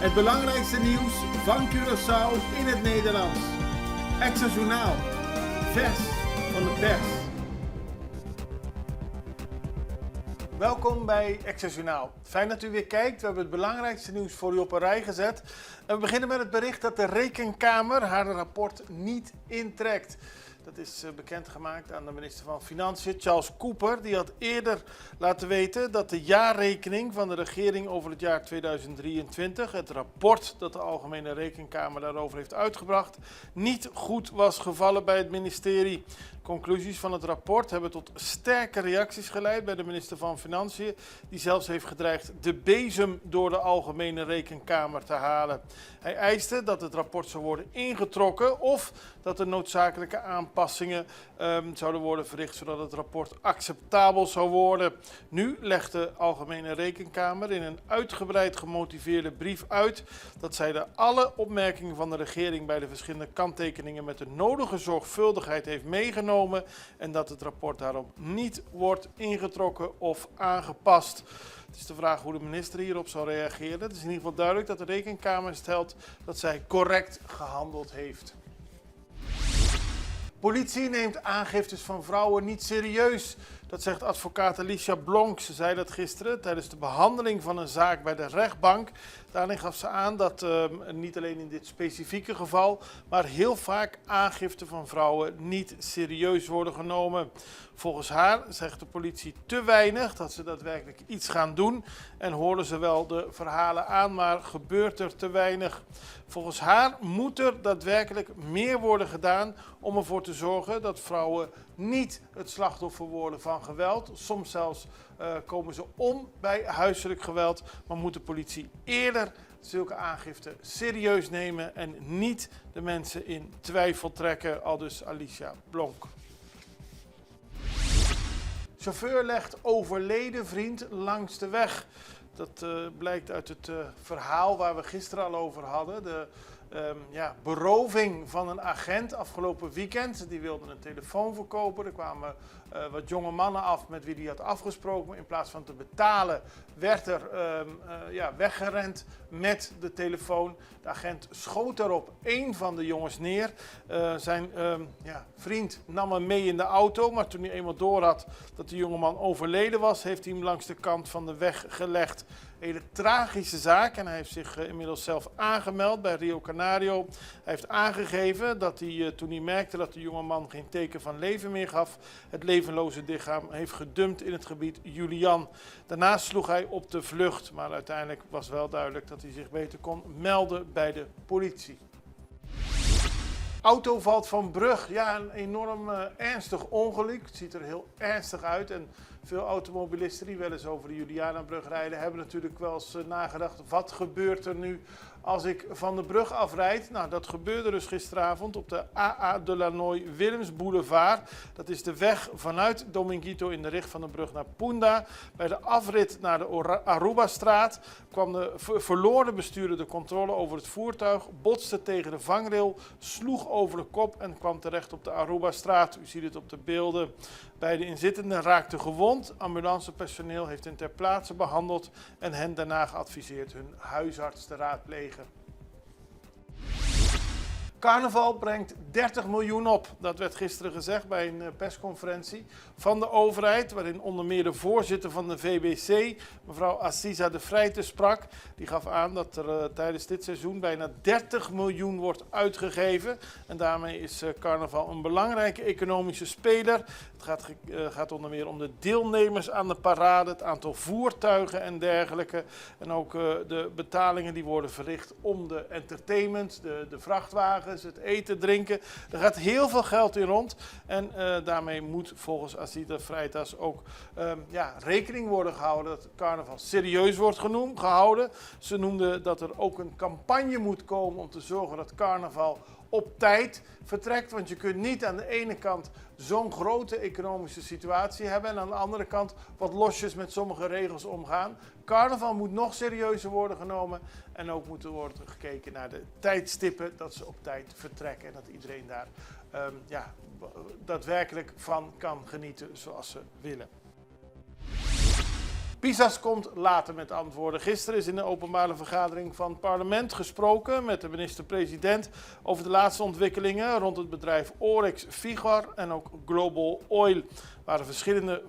Het belangrijkste nieuws van Curaçao in het Nederlands. Extra Journaal. Vers van de pers. Welkom bij Extra Journaal. Fijn dat u weer kijkt. We hebben het belangrijkste nieuws voor u op een rij gezet. En we beginnen met het bericht dat de Rekenkamer haar rapport niet intrekt. Dat is bekendgemaakt aan de minister van Financiën, Charles Cooper. Die had eerder laten weten dat de jaarrekening van de regering over het jaar 2023, het rapport dat de Algemene Rekenkamer daarover heeft uitgebracht, niet goed was gevallen bij het ministerie. Conclusies van het rapport hebben tot sterke reacties geleid bij de minister van Financiën, die zelfs heeft gedreigd de bezem door de Algemene Rekenkamer te halen. Hij eiste dat het rapport zou worden ingetrokken of dat er noodzakelijke aanpassingen zouden worden verricht, zodat het rapport acceptabel zou worden. Nu legt de Algemene Rekenkamer in een uitgebreid gemotiveerde brief uit dat zij alle opmerkingen van de regering bij de verschillende kanttekeningen met de nodige zorgvuldigheid heeft meegenomen en dat het rapport daarom niet wordt ingetrokken of aangepast. Het is de vraag hoe de minister hierop zal reageren. Het is in ieder geval duidelijk dat de Rekenkamer stelt dat zij correct gehandeld heeft. Politie neemt aangiftes van vrouwen niet serieus. Dat zegt advocaat Alicia Blonk. Ze zei dat gisteren tijdens de behandeling van een zaak bij de rechtbank. Daarin gaf ze aan dat niet alleen in dit specifieke geval, maar heel vaak aangiften van vrouwen niet serieus worden genomen. Volgens haar zegt de politie te weinig dat ze daadwerkelijk iets gaan doen en horen ze wel de verhalen aan, maar gebeurt er te weinig. Volgens haar moet er daadwerkelijk meer worden gedaan om ervoor te zorgen dat vrouwen niet het slachtoffer worden van geweld. Soms zelfs komen ze om bij huiselijk geweld, maar moet de politie eerder zulke aangiften serieus nemen en niet de mensen in twijfel trekken, aldus Alicia Blonk. Chauffeur legt overleden vriend langs de weg. Dat blijkt uit het verhaal waar we gisteren al over hadden. De beroving van een agent afgelopen weekend. Die wilde een telefoon verkopen. Er kwamen wat jonge mannen af met wie hij had afgesproken. Maar in plaats van te betalen werd er weggerend met de telefoon. De agent schoot daarop één van de jongens neer. Zijn vriend nam hem mee in de auto. Maar toen hij eenmaal door had dat de jongeman overleden was, heeft hij hem langs de kant van de weg gelegd. Hele tragische zaak en hij heeft zich inmiddels zelf aangemeld bij Rio Canario. Hij heeft aangegeven dat hij, toen hij merkte dat de jongeman geen teken van leven meer gaf, het levenloze lichaam heeft gedumpt in het gebied Julian. Daarna sloeg hij op de vlucht, maar uiteindelijk was wel duidelijk dat hij zich beter kon melden bij de politie. Auto valt van brug. Ja, een enorm ernstig ongeluk. Het ziet er heel ernstig uit. En veel automobilisten die wel eens over de Julianabrug rijden, hebben natuurlijk wel eens nagedacht, wat gebeurt er nu als ik van de brug afrijd? Nou, dat gebeurde dus gisteravond op de AA de Lannoy Willems Boulevard. Dat is de weg vanuit Dominguito in de richting van de brug naar Punda. Bij de afrit naar de Aruba-straat verloor de bestuurder de controle over het voertuig, botste tegen de vangrail, sloeg over de kop en kwam terecht op de Aruba-straat. U ziet het op de beelden. Beide inzittenden raakten gewond. Ambulancepersoneel heeft hen ter plaatse behandeld en hen daarna geadviseerd hun huisarts te raadplegen. Carnaval brengt 30 miljoen op. Dat werd gisteren gezegd bij een persconferentie van de overheid, waarin onder meer de voorzitter van de VBC, mevrouw Aziza de Vrijte, sprak. Die gaf aan dat er tijdens dit seizoen bijna 30 miljoen wordt uitgegeven. En daarmee is carnaval een belangrijke economische speler. Het gaat onder meer om de deelnemers aan de parade, het aantal voertuigen en dergelijke. En ook de betalingen die worden verricht om de entertainment, de vrachtwagens, het eten, drinken. Er gaat heel veel geld in rond. En daarmee moet volgens Aziza Freitas ook rekening worden gehouden dat carnaval serieus wordt gehouden. Ze noemde dat er ook een campagne moet komen om te zorgen dat carnaval op tijd vertrekt. Want je kunt niet aan de ene kant zo'n grote economische situatie hebben en aan de andere kant wat losjes met sommige regels omgaan. Carnaval moet nog serieuzer worden genomen en ook moet er worden gekeken naar de tijdstippen dat ze op tijd vertrekken en dat iedereen daar daadwerkelijk van kan genieten zoals ze willen. Pisas komt later met antwoorden. Gisteren is in de openbare vergadering van het parlement gesproken met de minister-president over de laatste ontwikkelingen rond het bedrijf Oryx Vigor en ook Global Oil. Er waren verschillende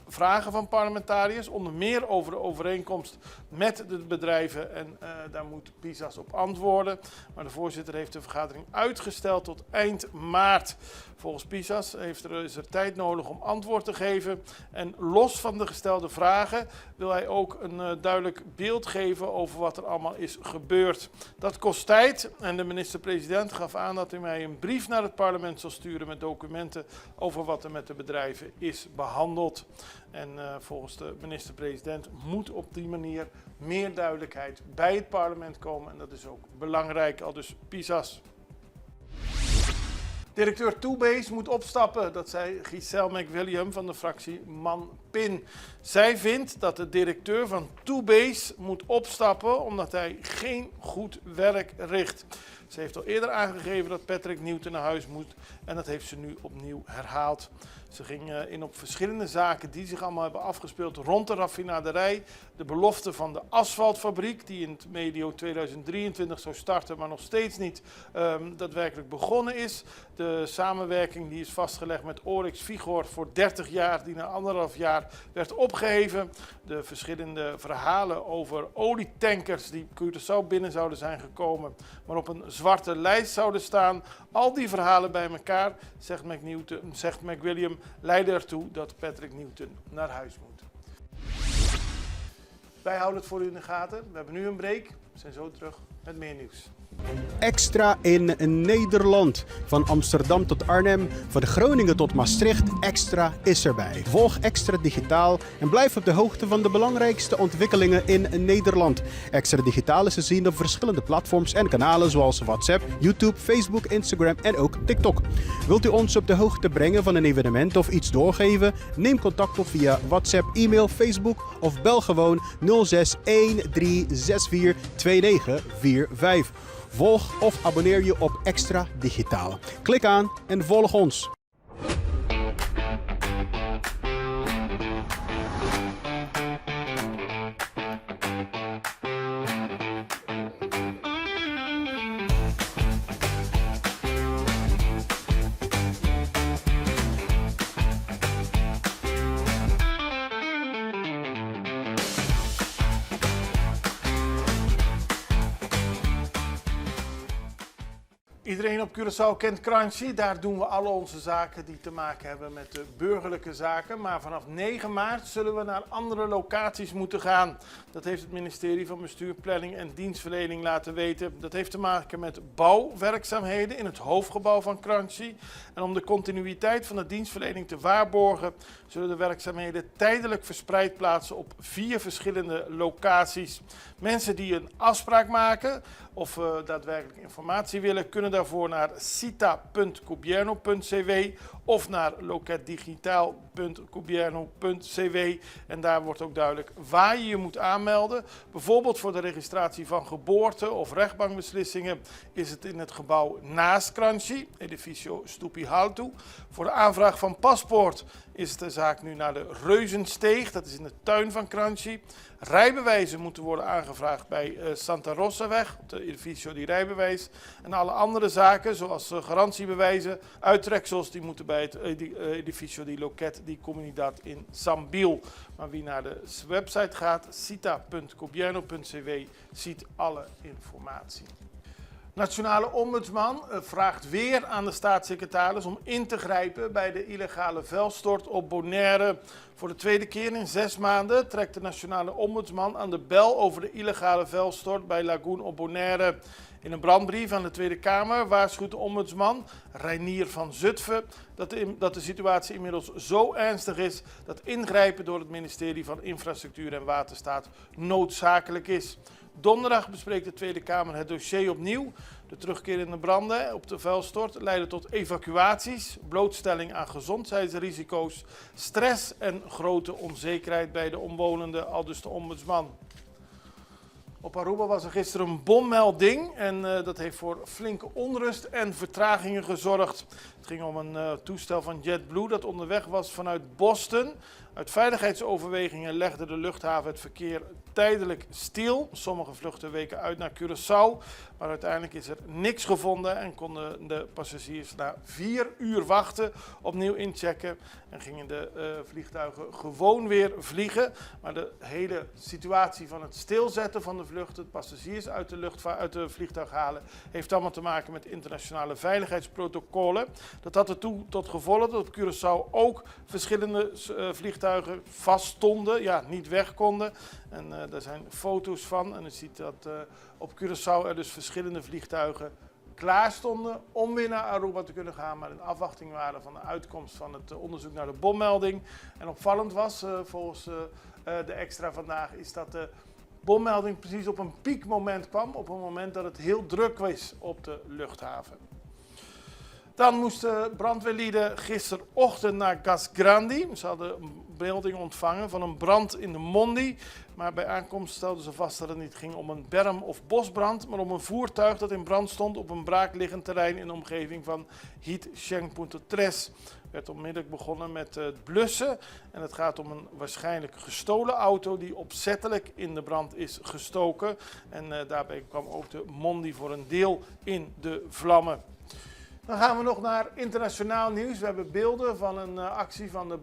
vragen van parlementariërs, onder meer over de overeenkomst met de bedrijven en daar moet Pisas op antwoorden. Maar de voorzitter heeft de vergadering uitgesteld tot eind maart. Volgens Pisas is er tijd nodig om antwoord te geven en los van de gestelde vragen wil hij ook een duidelijk beeld geven over wat er allemaal is gebeurd. Dat kost tijd en de minister-president gaf aan dat hij mij een brief naar het parlement zal sturen met documenten over wat er met de bedrijven is behandeld. En volgens de minister-president moet op die manier meer duidelijkheid bij het parlement komen en dat is ook belangrijk, aldus Pisas. Directeur Toebase moet opstappen, dat zei Giselle McWilliam van de fractie Man-Pin. Zij vindt dat de directeur van Toebase moet opstappen omdat hij geen goed werk richt. Ze heeft al eerder aangegeven dat Patrick Newton naar huis moet en dat heeft ze nu opnieuw herhaald. Ze ging in op verschillende zaken die zich allemaal hebben afgespeeld rond de raffinaderij. De belofte van de asfaltfabriek die in het medio 2023 zou starten, maar nog steeds niet daadwerkelijk begonnen is. De samenwerking die is vastgelegd met Oryx Vigor voor 30 jaar, die na 1,5 jaar werd opgeheven. De verschillende verhalen over olietankers die Curaçao binnen zouden zijn gekomen, maar op een zwarte lijst zouden staan. Al die verhalen bij elkaar, zegt McWilliam, leiden ertoe dat Patrick Newton naar huis moet. Wij houden het voor u in de gaten. We hebben nu een break. We zijn zo terug met meer nieuws. Extra in Nederland. Van Amsterdam tot Arnhem, van Groningen tot Maastricht, Extra is erbij. Volg Extra Digitaal en blijf op de hoogte van de belangrijkste ontwikkelingen in Nederland. Extra Digitaal is te zien op verschillende platforms en kanalen zoals WhatsApp, YouTube, Facebook, Instagram en ook TikTok. Wilt u ons op de hoogte brengen van een evenement of iets doorgeven? Neem contact op via WhatsApp, e-mail, Facebook of bel gewoon 06 1364 2945. Volg of abonneer je op Extra Digitaal. Klik aan en volg ons. Iedereen op Curaçao kent Crunchy. Daar doen we alle onze zaken die te maken hebben met de burgerlijke zaken. Maar vanaf 9 maart zullen we naar andere locaties moeten gaan. Dat heeft het ministerie van Bestuur, Planning en Dienstverlening laten weten. Dat heeft te maken met bouwwerkzaamheden in het hoofdgebouw van Crunchy. En om de continuïteit van de dienstverlening te waarborgen, zullen de werkzaamheden tijdelijk verspreid plaatsen op 4 verschillende locaties. Mensen die een afspraak maken of daadwerkelijk informatie willen, kunnen daarvoor naar cita.cubierno.cw of naar loketdigitaal.cubierno.cw. En daar wordt ook duidelijk waar je je moet aanmelden. Bijvoorbeeld voor de registratie van geboorte of rechtbankbeslissingen is het in het gebouw naast Crunchy, edificio Stupi Haltu. Voor de aanvraag van paspoort is de zaak nu naar de Reuzensteeg, dat is in de tuin van Crunchy. Rijbewijzen moeten worden aangevraagd bij Santa Rosaweg, op de edificio die rijbewijs. En alle andere zaken, zoals garantiebewijzen, uittreksels, die moeten bij het edificio die Loket die Comunidad in Sambil. Maar wie naar de website gaat, cita.cubierno.cw, ziet alle informatie. Nationale Ombudsman vraagt weer aan de staatssecretaris om in te grijpen bij de illegale vuilstort op Bonaire. Voor de tweede keer in 6 maanden trekt de Nationale Ombudsman aan de bel over de illegale vuilstort bij Lagoon op Bonaire. In een brandbrief aan de Tweede Kamer waarschuwt de ombudsman, Reinier van Zutphen, dat de situatie inmiddels zo ernstig is dat ingrijpen door het ministerie van Infrastructuur en Waterstaat noodzakelijk is. Donderdag bespreekt de Tweede Kamer het dossier opnieuw. De terugkerende branden op de vuilstort leiden tot evacuaties, blootstelling aan gezondheidsrisico's, stress en grote onzekerheid bij de omwonenden, aldus de ombudsman. Op Aruba was er gisteren een bommelding en dat heeft voor flinke onrust en vertragingen gezorgd. Het ging om een toestel van JetBlue dat onderweg was vanuit Boston. Uit veiligheidsoverwegingen legde de luchthaven het verkeer tijdelijk stil. Sommige vluchten weken uit naar Curaçao, maar uiteindelijk is er niks gevonden en konden de passagiers na 4 uur wachten opnieuw inchecken en gingen de vliegtuigen gewoon weer vliegen. Maar de hele situatie van het stilzetten van de vlucht, het passagiers uit de vliegtuig halen, heeft allemaal te maken met internationale veiligheidsprotocollen. Dat had ertoe tot gevolg dat op Curaçao ook verschillende vliegtuigen vaststonden, ja, niet weg konden. En daar zijn foto's van en je ziet dat op Curaçao er dus verschillende vliegtuigen klaar stonden om weer naar Aruba te kunnen gaan, maar in afwachting waren van de uitkomst van het onderzoek naar de bommelding. En opvallend was, volgens de extra vandaag, is dat de bommelding precies op een piekmoment kwam, op een moment dat het heel druk was op de luchthaven. Dan moesten brandweerlieden gisterochtend naar Gas Grandi. Ze hadden een melding ontvangen van een brand in de Mondi. Maar bij aankomst stelden ze vast dat het niet ging om een berm- of bosbrand, maar om een voertuig dat in brand stond op een braakliggend terrein in de omgeving van Hitchen Tres. Er werd onmiddellijk begonnen met het blussen. En het gaat om een waarschijnlijk gestolen auto die opzettelijk in de brand is gestoken. En daarbij kwam ook de Mondi voor een deel in de vlammen. Dan gaan we nog naar internationaal nieuws. We hebben beelden van een actie van de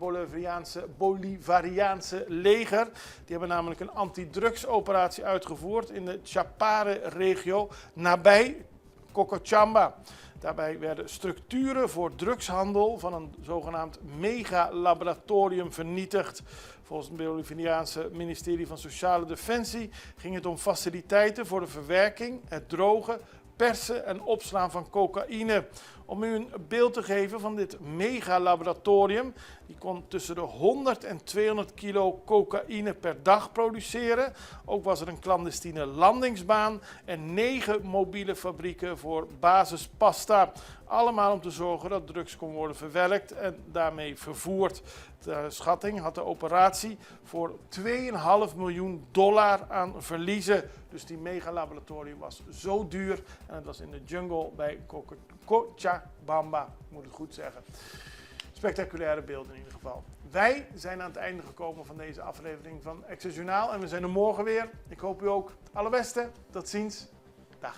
Bolivariaanse leger. Die hebben namelijk een antidrugsoperatie uitgevoerd in de Chapare-regio nabij Cochabamba. Daarbij werden structuren voor drugshandel van een zogenaamd megalaboratorium vernietigd. Volgens het Bolivariaanse ministerie van Sociale Defensie ging het om faciliteiten voor de verwerking, het drogen, persen en opslaan van cocaïne. Om u een beeld te geven van dit megalaboratorium, die kon tussen de 100 en 200 kilo cocaïne per dag produceren. Ook was er een clandestine landingsbaan en 9 mobiele fabrieken voor basispasta. Allemaal om te zorgen dat drugs kon worden verwerkt en daarmee vervoerd. De schatting had de operatie voor $2,5 miljoen aan verliezen. Dus die megalaboratorium was zo duur en het was in de jungle bij Cochabamba, moet ik het goed zeggen. Spectaculaire beelden in ieder geval. Wij zijn aan het einde gekomen van deze aflevering van Extra Journaal en we zijn er morgen weer. Ik hoop u ook. Het allerbeste. Tot ziens. Dag.